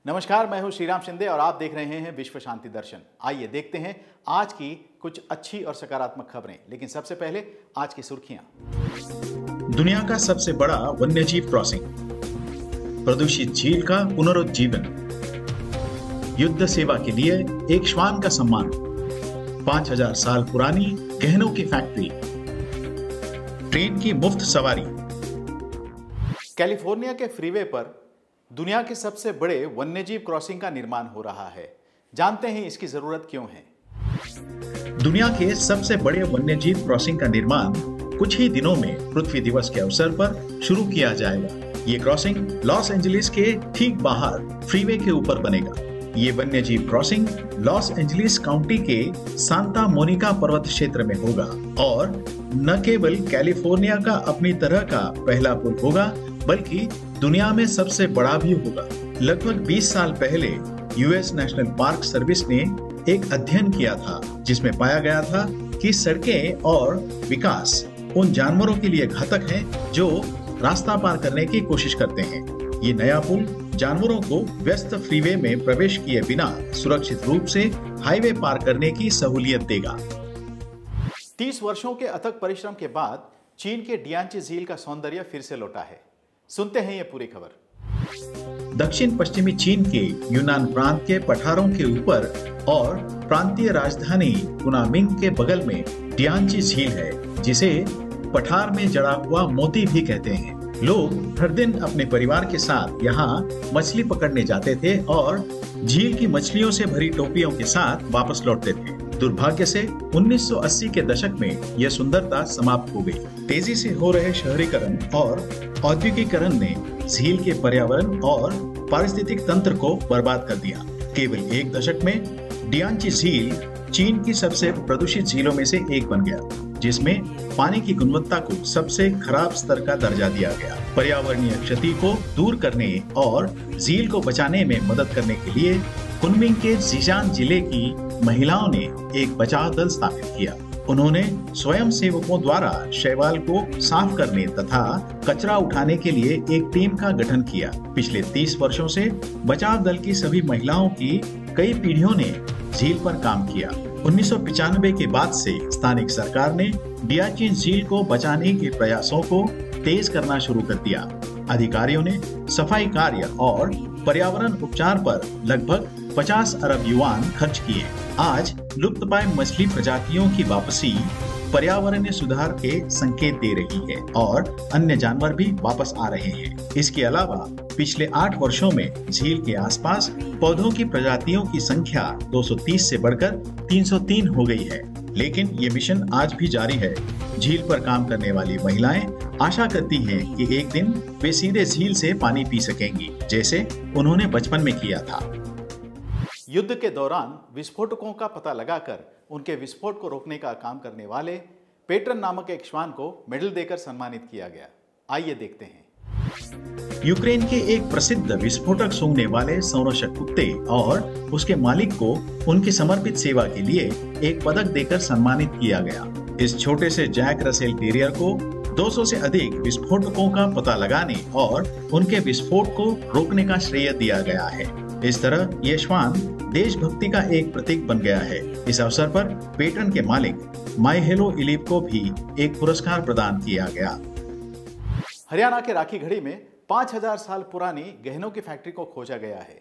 नमस्कार, मैं हूं श्रीराम शिंदे और आप देख रहे हैं विश्व शांति दर्शन। आइए देखते हैं आज की कुछ अच्छी और सकारात्मक खबरें, लेकिन सबसे पहले आज की सुर्खियां। दुनिया का सबसे बड़ा वन्यजीव क्रॉसिंग, प्रदूषित झील का पुनरुज्जीवन, युद्ध सेवा के लिए एक श्वान का सम्मान, 5000 साल पुरानी गहनों की फैक्ट्री, ट्रेन की मुफ्त सवारी। कैलिफोर्निया के फ्रीवे पर दुनिया के सबसे बड़े वन्यजीव क्रॉसिंग का निर्माण हो रहा है। जानते हैं इसकी जरूरत क्यों है। दुनिया के सबसे बड़े वन्यजीव क्रॉसिंग का निर्माण कुछ ही दिनों में पृथ्वी दिवस के अवसर पर शुरू किया जाएगा। ये क्रॉसिंग लॉस एंजलिस के ठीक बाहर फ्रीवे के ऊपर बनेगा। ये वन्यजीव क्रॉसिंग लॉस एंजलिस काउंटी के सांता मोनिका पर्वत क्षेत्र में होगा और न केवल कैलिफोर्निया का अपनी तरह का पहला पुल होगा, बल्कि दुनिया में सबसे बड़ा भी होगा। लगभग 20 साल पहले यूएस नेशनल पार्क सर्विस ने एक अध्ययन किया था जिसमें पाया गया था कि सड़कें और विकास उन जानवरों के लिए घातक हैं जो रास्ता पार करने की कोशिश करते हैं। ये नया पुल जानवरों को व्यस्त फ्रीवे में प्रवेश किए बिना सुरक्षित रूप से हाईवे पार करने की सहूलियत देगा। 30 वर्षों के अथक परिश्रम के बाद चीन के डियांची झील का सौंदर्य फिर से लौटा है। सुनते हैं ये पूरी खबर। दक्षिण पश्चिमी चीन के यूनान प्रांत के पठारों के ऊपर और प्रांतीय राजधानी कुनामिंग के बगल में डियांची झील है, जिसे पठार में जड़ा हुआ मोती भी कहते हैं। लोग हर दिन अपने परिवार के साथ यहाँ मछली पकड़ने जाते थे और झील की मछलियों से भरी टोपियों के साथ वापस लौटते थे। दुर्भाग्य से 1980 के दशक में यह सुंदरता समाप्त हो गई। तेजी से हो रहे शहरीकरण और औद्योगिकीकरण ने झील के पर्यावरण और पारिस्थितिक तंत्र को बर्बाद कर दिया। केवल एक दशक में डियांची झील चीन की सबसे प्रदूषित झीलों में से एक बन गया, जिसमें पानी की गुणवत्ता को सबसे खराब स्तर का दर्जा दिया गया। पर्यावरणीय क्षति को दूर करने और झील को बचाने में मदद करने के लिए कुनमिंग के जिजान जिले की महिलाओं ने एक बचाव दल स्थापित किया। उन्होंने स्वयं सेवकों द्वारा शैवाल को साफ करने तथा कचरा उठाने के लिए एक टीम का गठन किया। पिछले 30 वर्षों से बचाव दल की सभी महिलाओं की कई पीढ़ियों ने झील पर काम किया। 1995 के बाद से स्थानिक सरकार ने डियांची झील को बचाने के प्रयासों को तेज करना शुरू कर दिया। अधिकारियों ने सफाई कार्य और पर्यावरण उपचार पर लगभग 50 अरब युआन खर्च किए। आज लुप्तप्राय मछली प्रजातियों की वापसी पर्यावरणीय सुधार के संकेत दे रही है और अन्य जानवर भी वापस आ रहे हैं। इसके अलावा पिछले 8 वर्षों में झील के आसपास पौधों की प्रजातियों की संख्या 230 से बढ़कर 303 हो गई है। लेकिन ये मिशन आज भी जारी है। झील पर काम करने वाली महिलाएं आशा करती हैं कि एक दिन वे सीधे झील से पानी पी सकेंगी, जैसे उन्होंने बचपन में किया था। युद्ध के दौरान विस्फोटकों का पता लगाकर उनके विस्फोट को रोकने का काम करने वाले पेट्रन नामक एक श्वान को मेडल देकर सम्मानित किया गया। आइए देखते हैं। यूक्रेन के एक प्रसिद्ध विस्फोटक सूंघने वाले संरक्षक कुत्ते और उसके मालिक को उनकी समर्पित सेवा के लिए एक पदक देकर सम्मानित किया गया। इस छोटे से जैक रसेल टेरियर को 200 से अधिक विस्फोटकों का पता लगाने और उनके विस्फोट को रोकने का श्रेय दिया गया है। इस तरह ये श्वान देशभक्ति का एक प्रतीक बन गया है। इस अवसर पर पेट्रन के मालिक माइहेलो इलिप को भी एक पुरस्कार प्रदान किया गया। हरियाणा के राखीगढ़ी में 5000 साल पुरानी गहनों की फैक्ट्री को खोजा गया है।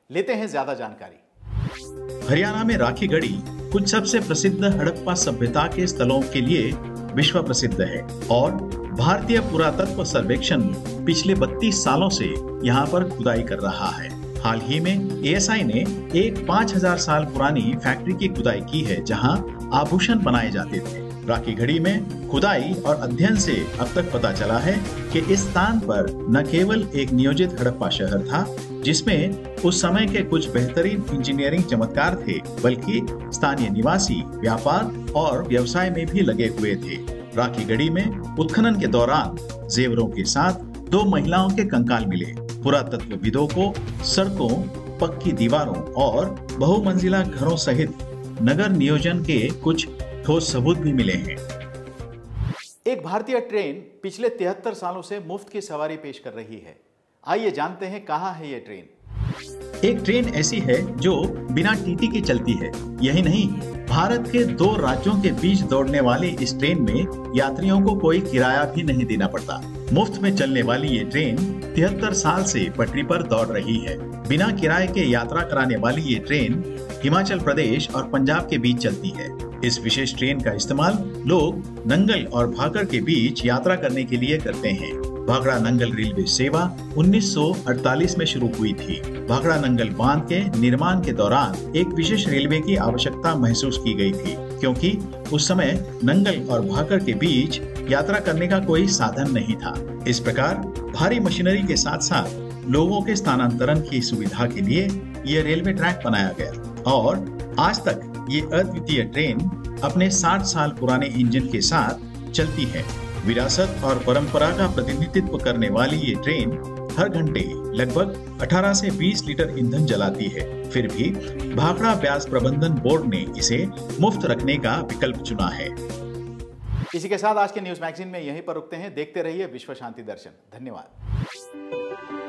लेते हैं ज्यादा जानकारी। हरियाणा में राखीगढ़ी कुछ सबसे प्रसिद्ध हड़प्पा सभ्यता के स्थलों के लिए विश्व प्रसिद्ध है और भारतीय पुरातत्व सर्वेक्षण पिछले 32 सालों से यहाँ पर खुदाई कर रहा है। हाल ही में एएसआई ने एक 5000 साल पुरानी फैक्ट्री की खुदाई की है, जहां आभूषण बनाए जाते थे। राखीगढ़ी में खुदाई और अध्ययन से अब तक पता चला है कि इस स्थान पर न केवल एक नियोजित हड़प्पा शहर था, जिसमें उस समय के कुछ बेहतरीन इंजीनियरिंग चमत्कार थे, बल्कि स्थानीय निवासी व्यापार और व्यवसाय में भी लगे हुए थे। राखीगढ़ी में उत्खनन के दौरान जेवरों के साथ 2 महिलाओं के कंकाल मिले। पुरातत्वविदों को सड़कों, पक्की दीवारों और बहुमंजिला घरों सहित नगर नियोजन के कुछ ठोस सबूत भी मिले हैं। एक भारतीय ट्रेन पिछले 73 सालों से मुफ्त की सवारी पेश कर रही है। आइए जानते हैं कहाँ है ये ट्रेन। एक ट्रेन ऐसी है जो बिना टीटी के चलती है। यही नहीं, भारत के 2 राज्यों के बीच दौड़ने वाली इस ट्रेन में यात्रियों को कोई किराया भी नहीं देना पड़ता। मुफ्त में चलने वाली ये ट्रेन 73 साल से पटरी पर दौड़ रही है। बिना किराए के यात्रा कराने वाली ये ट्रेन हिमाचल प्रदेश और पंजाब के बीच चलती है। इस विशेष ट्रेन का इस्तेमाल लोग नंगल और भाखड़ के बीच यात्रा करने के लिए करते हैं। भाखड़ा नंगल रेलवे सेवा 1948 में शुरू हुई थी। भाखड़ा नंगल बांध के निर्माण के दौरान एक विशेष रेलवे की आवश्यकता महसूस की गई थी, क्योंकि उस समय नंगल और भाखड़ के बीच यात्रा करने का कोई साधन नहीं था। इस प्रकार भारी मशीनरी के साथ साथ लोगों के स्थानांतरण की सुविधा के लिए ये रेलवे ट्रैक बनाया गया और आज तक ये अद्वितीय ट्रेन अपने 60 साल पुराने इंजन के साथ चलती है। विरासत और परंपरा का प्रतिनिधित्व करने वाली ये ट्रेन हर घंटे लगभग 18 से 20 लीटर ईंधन जलाती है। फिर भी भाखड़ा ब्यास प्रबंधन बोर्ड ने इसे मुफ्त रखने का विकल्प चुना है। इसी के साथ आज के न्यूज मैगजीन में यहीं पर रुकते हैं। देखते रहिए विश्व शांति दर्शन। धन्यवाद।